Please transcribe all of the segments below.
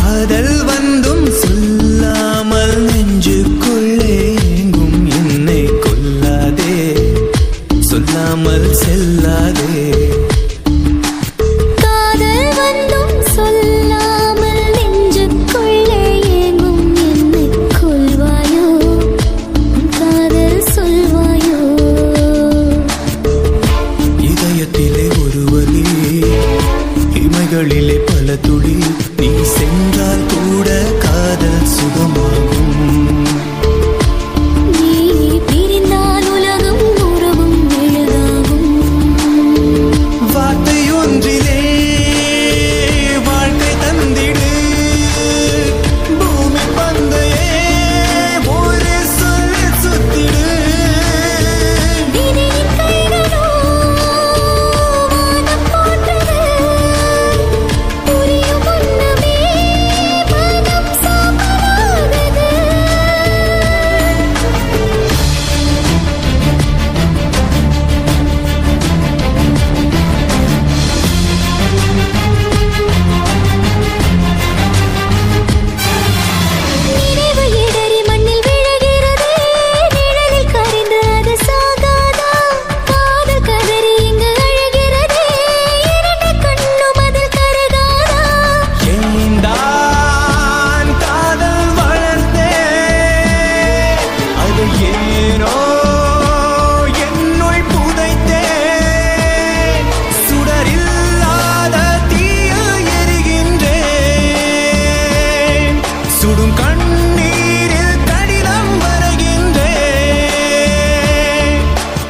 காதல் வந்தும் சொல்லாமல் நெஞ்சுக்குள்ளே எங்கும் என்னை கொல்லாதே, சொல்லாமல் செல்லாதே. இமைகளிலே பல துளி, நீ சென்றால் கூட காதல் சுகமாகும். நீ பிரிந்தால் உலகம் உறவும் எழுதாகும். வார்த்தை ஒன்றிலே வாழ்க்கை தந்திடு, பூமி பந்தையே ஒரு சொல் சுத்திடு. சுடும் கண்ணீரில் கடிதம் வரைகின்றேன்.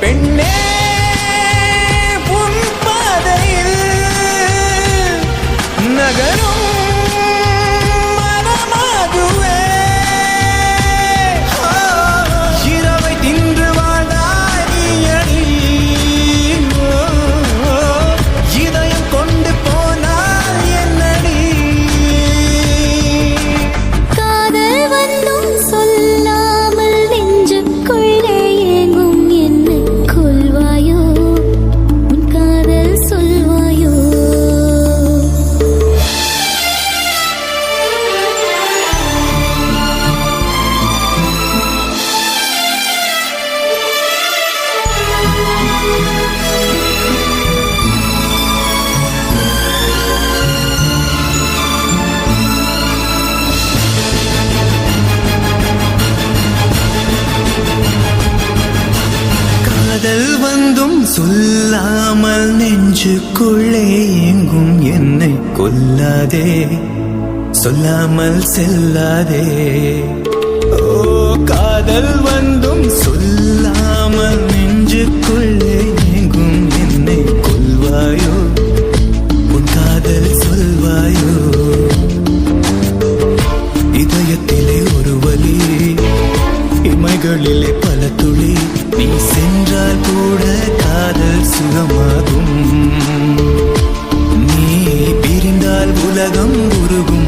பெண்ணே உன் பாதையில் நகரும் மனமாகுவே. இரவை தின்று வாழ்ந்தாய் நீயடி, இதயம் கொண்டு போனால் என்னடி. சொல்லாமல் நெஞ்சுக்குள்ளே எங்கும் என்னை கொல்வாயோ, உன் காதல் சொல்வாயோ. காதல் வந்தும் சொல்லாமல் நெஞ்சுக்குள்ளே எங்கும் என்னை கொல்லாதே, சொல்லாமல் செல்லாதே. ஓ காதல் வந்தும் சொல்லாமல் நெஞ்சுக்குள்ளே எங்கும் என்னை கொல்வாயோ, உன் காதல் சொல்வாயோ. இதயத்திலே ஒரு வலி, இமைகளிலே பல துளி, நீ சென்றால் கூட காதல் சுகமாகும். நீ பிரிந்தால் உலகம் உருகும்.